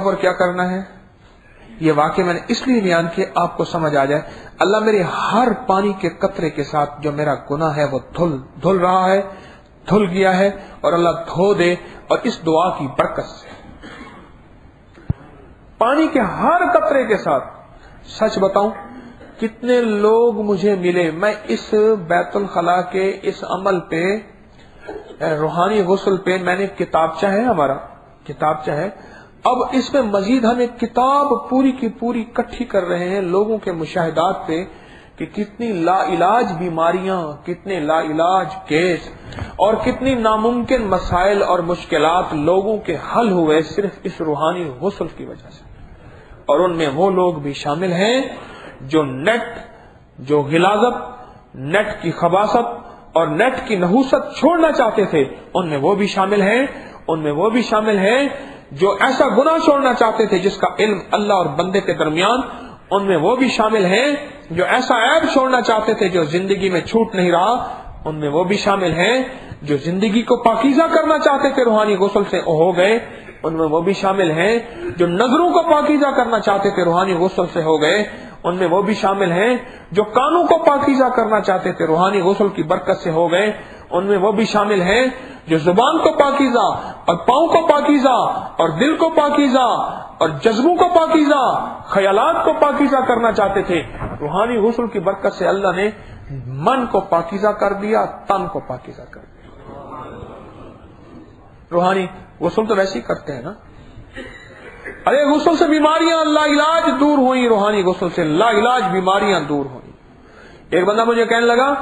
تصور کیا کرنا ہے؟ یہ واقعہ میں نے اس لیے بیان کیا آپ کو سمجھ آ جائے. اللہ میرے ہر پانی کے قطرے کے ساتھ جو میرا گناہ ہے وہ دھل رہا ہے، دھل گیا ہے، اور اللہ دھو دے. اور اس دعا کی برکت سے پانی کے ہر قطرے کے ساتھ، سچ بتاؤں کتنے لوگ مجھے ملے. میں اس بیت الخلاء کے اس عمل پہ، روحانی غسل پہ، میں نے کتابچہ ہے، ہمارا کتابچہ ہے. اب اس میں مزید ہم ایک کتاب پوری کی پوری اکٹھی کر رہے ہیں لوگوں کے مشاہدات پہ کہ کتنی لا علاج بیماریاں، کتنے لا علاج کیس اور کتنی ناممکن مسائل اور مشکلات لوگوں کے حل ہوئے صرف اس روحانی غسل کی وجہ سے. اور ان میں وہ لوگ بھی شامل ہیں جو جو غلاظت، نیٹ کی خباثت اور نیٹ کی نحوست چھوڑنا چاہتے تھے، ان میں وہ بھی شامل ہیں. ان میں وہ بھی شامل ہیں جو ایسا گناہ چھوڑنا چاہتے تھے جس کا علم اللہ اور بندے کے درمیان. ان میں وہ بھی شامل ہیں جو ایسا عیب چھوڑنا چاہتے تھے جو زندگی میں چھوٹ نہیں رہا. ان میں وہ بھی شامل ہیں جو زندگی کو پاکیزہ کرنا چاہتے تھے روحانی غسل سے ہو گئے. ان میں وہ بھی شامل ہیں جو نظروں کو پاکیزہ کرنا چاہتے تھے روحانی غسل سے ہو گئے. ان میں وہ بھی شامل ہیں جو کانوں کو پاکیزہ کرنا چاہتے تھے روحانی غسل کی برکت سے ہو گئے. ان میں وہ بھی شامل ہیں جو زبان کو پاکیزہ اور پاؤں کو پاکیزہ اور دل کو پاکیزہ اور جذبوں کو پاکیزہ، خیالات کو پاکیزہ کرنا چاہتے تھے. روحانی غسل کی برکت سے اللہ نے من کو پاکیزہ کر دیا، تن کو پاکیزہ کر دیا. روحانی غسل تو ویسے ہی کرتے ہیں نا. ارے غسل سے بیماریاں لا علاج دور ہوئی، روحانی غسل سے لا علاج بیماریاں دور ہوئی. ایک بندہ مجھے کہنے لگا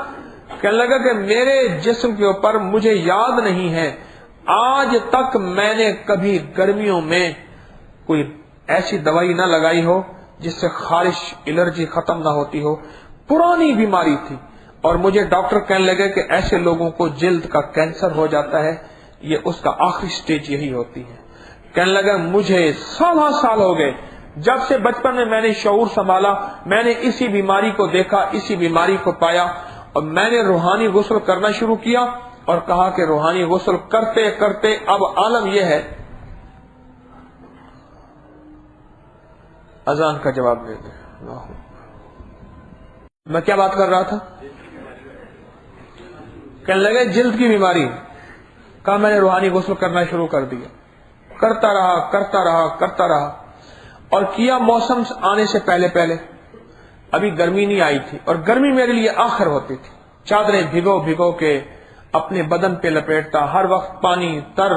کہ میرے جسم کے اوپر مجھے یاد نہیں ہے آج تک میں نے کبھی گرمیوں میں کوئی ایسی دوائی نہ لگائی ہو جس سے خارش، الرجی ختم نہ ہوتی ہو. پرانی بیماری تھی اور مجھے ڈاکٹر کہنے لگے کہ ایسے لوگوں کو جلد کا کینسر ہو جاتا ہے، یہ اس کا آخری سٹیج یہی ہوتی ہے. کہنے لگا مجھے سال ہو گئے جب سے بچپن میں میں نے شعور سنبھالا، میں نے اسی بیماری کو دیکھا، اسی بیماری کو پایا، اور میں نے روحانی غسل کرنا شروع کیا اور کہا کہ روحانی غسل کرتے کرتے اب عالم یہ ہے. اذان کا جواب دے دیں. میں کیا بات کر رہا تھا؟ کہنے لگے جلد کی بیماری. کہا میں نے روحانی غسل کرنا شروع کر دیا، کرتا رہا اور کیا موسم آنے سے پہلے. ابھی گرمی نہیں آئی تھی اور گرمی میرے لیے آخر ہوتی تھی. چادریں بھگو کے اپنے بدن پہ لپیٹتا، ہر وقت پانی تر.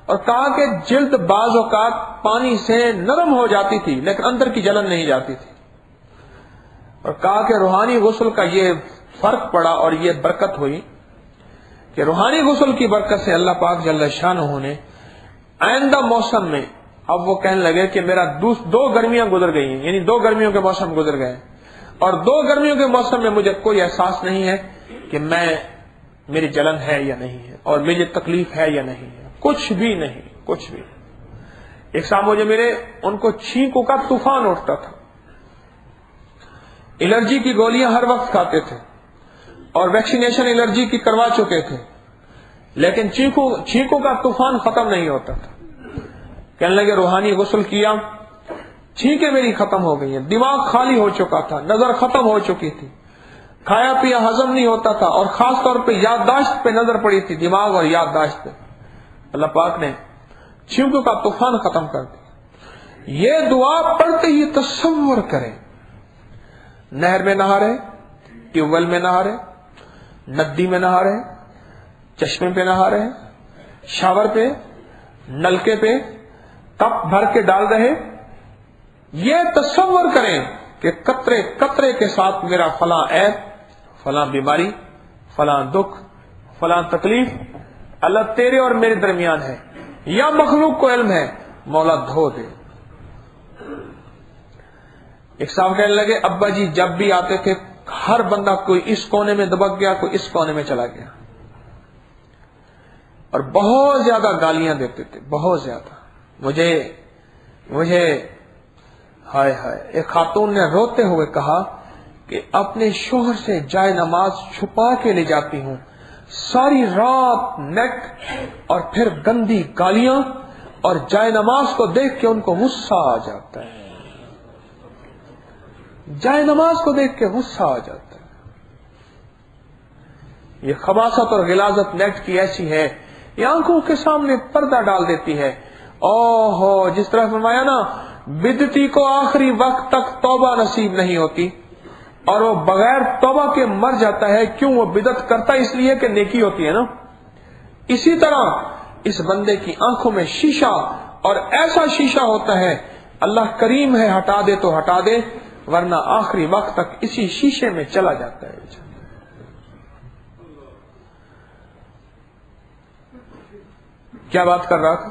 اور کہا کہ جلد بعض اوقات پانی سے نرم ہو جاتی تھی لیکن اندر کی جلن نہیں جاتی تھی. اور کہا کہ روحانی غسل کا یہ فرق پڑا اور یہ برکت ہوئی کہ روحانی غسل کی برکت سے اللہ پاک جل شانہ نے آئندہ موسم میں، اب وہ کہنے لگے کہ میرا 2 گرمیاں گزر گئی ہیں، یعنی 2 گرمیوں کے موسم گزر گئے اور 2 گرمیوں کے موسم میں مجھے کوئی احساس نہیں ہے کہ میری جلن ہے یا نہیں ہے اور مجھے تکلیف ہے یا نہیں ہے، کچھ بھی نہیں. ایک صاحب مجھے میرے، ان کو چھینکوں کا طوفان اٹھتا تھا، الرجی کی گولیاں ہر وقت کھاتے تھے اور ویکسینیشن الرجی کی کروا چکے تھے لیکن چھینکوں کا طوفان ختم نہیں ہوتا تھا. کہنے لگے روحانی غسل کیا، چھینکیں میری ختم ہو گئی ہیں، دماغ خالی ہو چکا تھا، نظر ختم ہو چکی تھی، کھایا پیا ہضم نہیں ہوتا تھا اور خاص طور پہ یادداشت پہ نظر پڑی تھی، دماغ اور یادداشت پہ. اللہ پاک نے چھینکوں کا طوفان ختم کر دیا. یہ دعا پڑھتے ہی تصور کریں نہر میں نہا رہے، ٹیوب ویل میں نہا رہے، ندی میں نہا رہے، چشمے پہ نہا رہے، شاور پہ، نلکے پہ کپ بھر کے ڈال رہے. یہ تصور کریں کہ قطرے قطرے کے ساتھ میرا فلاں عیب، فلاں بیماری، فلاں دکھ، فلاں تکلیف اللہ تیرے اور میرے درمیان ہے یا مخلوق کو علم ہے، مولا دھو دے. ایک صاحب کہنے لگے ابا جی جب بھی آتے تھے ہر بندہ کوئی اس کونے میں دبک گیا، کوئی اس کونے میں چلا گیا اور بہت زیادہ گالیاں دیتے تھے، بہت زیادہ. مجھے ہائے ایک خاتون نے روتے ہوئے کہا کہ اپنے شوہر سے جائے نماز چھپا کے لے جاتی ہوں، ساری رات نیٹ اور پھر گندی گالیاں اور جائے نماز کو دیکھ کے ان کو غصہ آ جاتا ہے، جائے نماز کو دیکھ کے غصہ آ جاتا ہے۔ یہ خباثت اور غلاظت نیٹ کی ایسی ہے، یہ آنکھوں کے سامنے پردہ ڈال دیتی ہے۔ اوہو، جس طرح فرمایا نا، بدعتی کو آخری وقت تک توبہ نصیب نہیں ہوتی اور وہ بغیر توبہ کے مر جاتا ہے۔ کیوں؟ وہ بدعت کرتا اس لیے کہ نیکی ہوتی ہے نا۔ اسی طرح اس بندے کی آنکھوں میں شیشہ، اور ایسا شیشہ ہوتا ہے، اللہ کریم ہے، ہٹا دے تو ہٹا دے، ورنہ آخری وقت تک اسی شیشے میں چلا جاتا ہے۔ کیا بات کر رہا تھا؟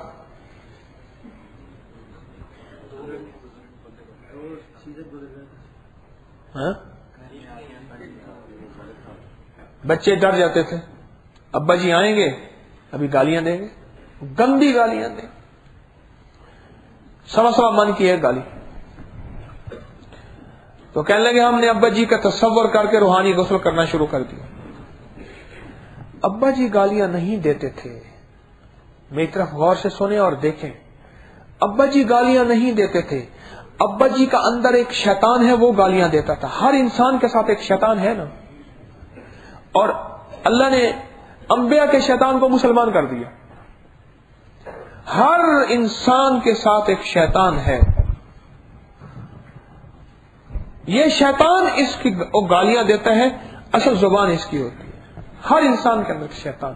ہاں؟ بچے ڈر جاتے تھے، ابا جی آئیں گے ابھی گالیاں دیں گے، گندی گالیاں دیں، سوا من کی ہے گالی، تو کہنے لگے ہم نے ابا جی کا تصور کر کے روحانی غسل کرنا شروع کر دیا۔ ابا جی گالیاں نہیں دیتے تھے، میری طرف غور سے سنیں اور دیکھیں، ابا جی گالیاں نہیں دیتے تھے، ابا جی کا اندر ایک شیطان ہے، وہ گالیاں دیتا تھا۔ ہر انسان کے ساتھ ایک شیطان ہے نا، اور اللہ نے انبیاء کے شیطان کو مسلمان کر دیا۔ ہر انسان کے ساتھ ایک شیطان ہے، یہ شیطان اس کی گالیاں دیتا ہے، اصل زبان اس کی ہوتی ہے۔ ہر انسان کے اندر شیطان،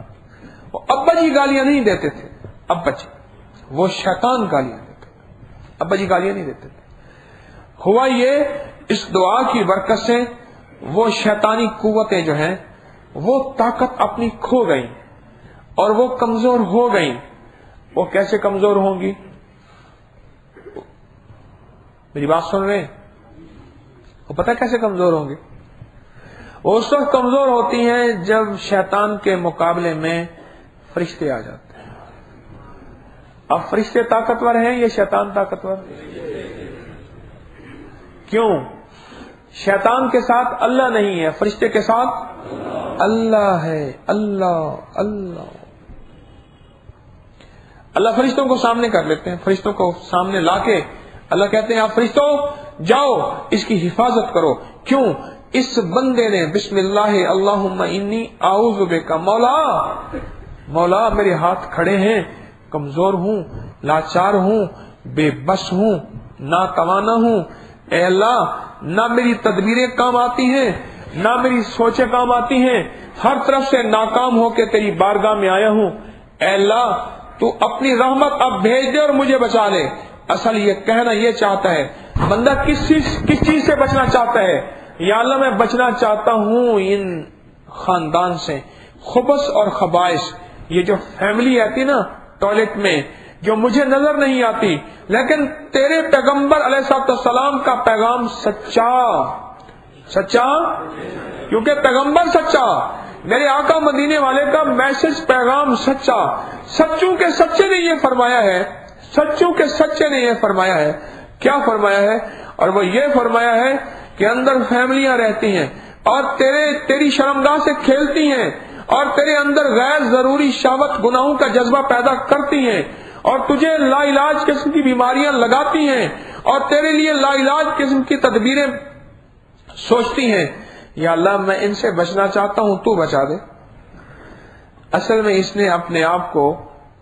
وہ ابا جی گالیاں نہیں دیتے تھے، ابا جی، وہ شیطان گالیاں دیتے تھے، ابا جی گالیاں نہیں دیتے تھے۔ ہوا یہ، اس دعا کی برکت سے وہ شیطانی قوتیں جو ہیں وہ طاقت اپنی کھو گئیں اور وہ کمزور ہو گئیں۔ وہ کیسے کمزور ہوں گی؟ میری بات سن رہے ہیں؟ وہ پتہ کیسے کمزور ہوں گے؟ وہ اس وقت کمزور ہوتی ہیں جب شیطان کے مقابلے میں فرشتے آ جاتے ہیں۔ اب فرشتے طاقتور ہیں یا شیطان طاقتور؟ کیوں؟ شیطان کے ساتھ اللہ نہیں ہے، فرشتے کے ساتھ اللہ ہے۔ اللہ اللہ اللہ فرشتوں کو سامنے کر لیتے ہیں، فرشتوں کو سامنے لا کے اللہ کہتے ہیں آپ فرشتوں جاؤ اس کی حفاظت کرو۔ کیوں؟ اس بندے نے بسم اللہ اللہم انی اعوذ بک، مولا میرے ہاتھ کھڑے ہیں، کمزور ہوں، لاچار ہوں، بے بس ہوں، ناتوانا ہوں، اے اللہ نہ میری تدبیریں کام آتی ہیں نہ میری سوچیں کام آتی ہیں، ہر طرف سے ناکام ہو کے تیری بارگاہ میں آیا ہوں، اے اللہ تو اپنی رحمت اب بھیج دے اور مجھے بچا لے۔ اصل یہ کہنا یہ چاہتا ہے بندہ کس چیز سے بچنا چاہتا ہے؟ یا اللہ میں بچنا چاہتا ہوں ان خاندان سے، خبث اور خبائث، یہ جو فیملی آتی نا ٹوائلٹ میں جو مجھے نظر نہیں آتی، لیکن تیرے پیغمبر علیہ السلام کا پیغام سچا، کیونکہ پیغمبر سچا، میرے آقا مدینے والے کا میسج پیغام سچا، سچوں کے سچے نے یہ فرمایا ہے، سچوں کے سچے نے یہ فرمایا ہے۔ کیا فرمایا ہے؟ اور وہ یہ فرمایا ہے کہ اندر فیملیاں رہتی ہیں اور تیری شرمگاہ سے کھیلتی ہیں اور تیرے اندر غیر ضروری شہوت گناہوں کا جذبہ پیدا کرتی ہیں اور تجھے لا علاج قسم کی بیماریاں لگاتی ہیں اور تیرے لیے لا علاج قسم کی تدبیریں سوچتی ہیں۔ یا اللہ میں ان سے بچنا چاہتا ہوں، تو بچا دے۔ اصل میں اس نے اپنے آپ کو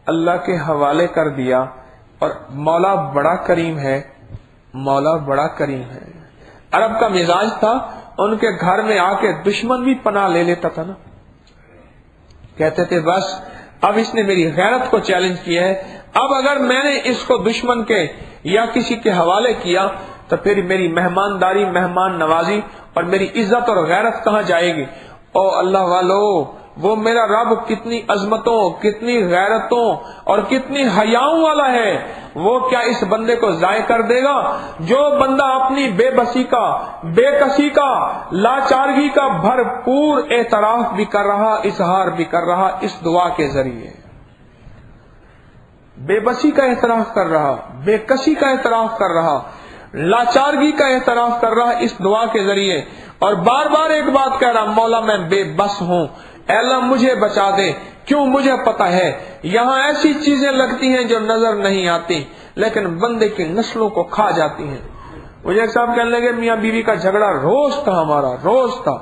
اللہ کے حوالے کر دیا، اور مولا بڑا کریم ہے، مولا بڑا کریم ہے۔ عرب کا مزاج تھا، ان کے گھر میں آ کے دشمن بھی پناہ لے لیتا تھا نا، کہتے تھے بس اب اس نے میری غیرت کو چیلنج کیا ہے، اب اگر میں نے اس کو دشمن کے یا کسی کے حوالے کیا تو پھر میری مہمانداری، مہمان نوازی اور میری عزت اور غیرت کہاں جائے گی؟ او اللہ والو، وہ میرا رب کتنی عظمتوں، کتنی غیرتوں اور کتنی حیاؤں والا ہے، وہ کیا اس بندے کو ضائع کر دے گا؟ جو بندہ اپنی بے بسی کا، بے کسی کا، لاچارگی کا بھرپور اعتراف بھی کر رہا، اظہار بھی کر رہا اس دعا کے ذریعے، بے بسی کا اعتراف کر رہا، بے کسی کا اعتراف کر رہا، لاچارگی کا اعتراف کر رہا اس دعا کے ذریعے، اور بار بار ایک بات کہہ رہا مولا میں بے بس ہوں، اے اللہ مجھے بچا دے، کیوں؟ مجھے پتا ہے یہاں ایسی چیزیں لگتی ہیں جو نظر نہیں آتی لیکن بندے کی نسلوں کو کھا جاتی ہیں. مجھے ایک صاحب کہنے لگے میاں بیوی کا جھگڑا روز تھا، ہمارا روز تھا.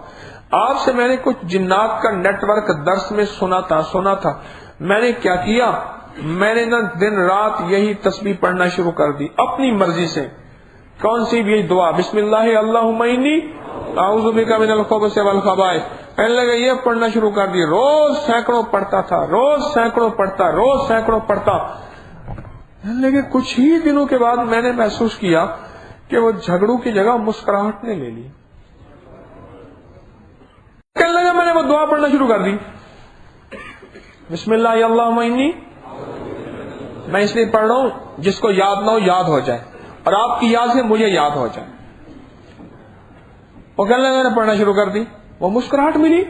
آپ سے میں نے کچھ جنات کا نیٹ ورک درس میں سنا تھا. میں نے کیا کیا، میں نے دن رات یہی تسبیح پڑھنا شروع کر دی اپنی مرضی سے. کون سی بھی دعا، بسم اللہ اللہم انی اعوذ بک من الخبث والخبائث، کہنے لگے یہ پڑھنا شروع کر دی. روز سینکڑوں پڑھتا تھا، روز سینکڑوں پڑھتا. کہنے لگے کچھ ہی دنوں کے بعد میں نے محسوس کیا کہ وہ جھگڑوں کی جگہ مسکراہٹ نے لے لی. کہنے لگا میں نے وہ دعا پڑھنا شروع کر دی، بسم اللہ اللہم انی. میں اس لیے پڑھ رہا ہوں جس کو یاد نہ ہو یاد ہو جائے، اور آپ کی یاد سے مجھے یاد ہو جائے. وہ کہنے لگا میں نے پڑھنا شروع کر دی، وہ مسکراہٹ ملی.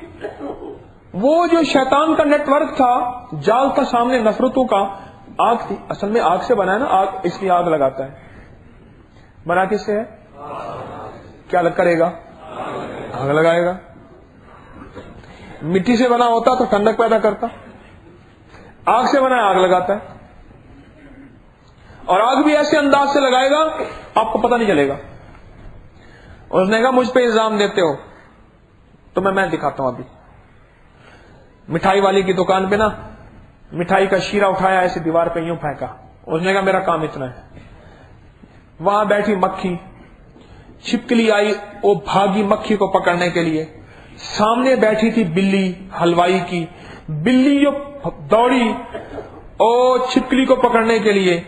وہ جو شیطان کا نیٹ ورک تھا، جال تھا سامنے نفرتوں کا، آگ تھی. اصل میں آگ سے بنا ہے نا، آگ اس لیے آگ لگاتا ہے. بنا کس سے ہے؟ کیا کرے گا؟ آگ لگائے گا. مٹی سے بنا ہوتا تو ٹھنڈک پیدا کرتا، آگ سے بنا آگ لگاتا ہے. اور آگ بھی ایسے انداز سے لگائے گا آپ کو پتہ نہیں چلے گا. اور اس نے کہا مجھ پہ الزام دیتے ہو تو میں دکھاتا ہوں. ابھی مٹھائی والی کی دکان پہ نا مٹھائی کا شیرہ اٹھایا، ایسے دیوار پہ یوں پھینکا. اس نے کہا میرا کام اتنا ہے. وہاں بیٹھی مکھی، چھپکلی آئی، وہ بھاگی مکھی کو پکڑنے کے لیے. سامنے بیٹھی تھی بلی حلوائی کی، بلی جو دوڑی اور چھپکلی کو پکڑنے کے لیے.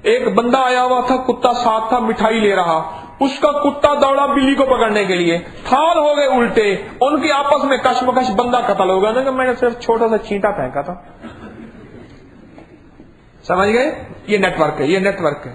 ایک بندہ آیا ہوا تھا، کتا ساتھ تھا، مٹھائی لے رہا، اس کا کتا دوڑا بلی کو پکڑنے کے لیے. تھال ہو گئے الٹے، ان کی آپس میں کشمکش، بندہ قتل ہو گیا. میں نے صرف چھوٹا سا چینٹا پھینکا تھا. سمجھ گئے؟ یہ نیٹ ورک ہے، یہ نیٹ ورک ہے.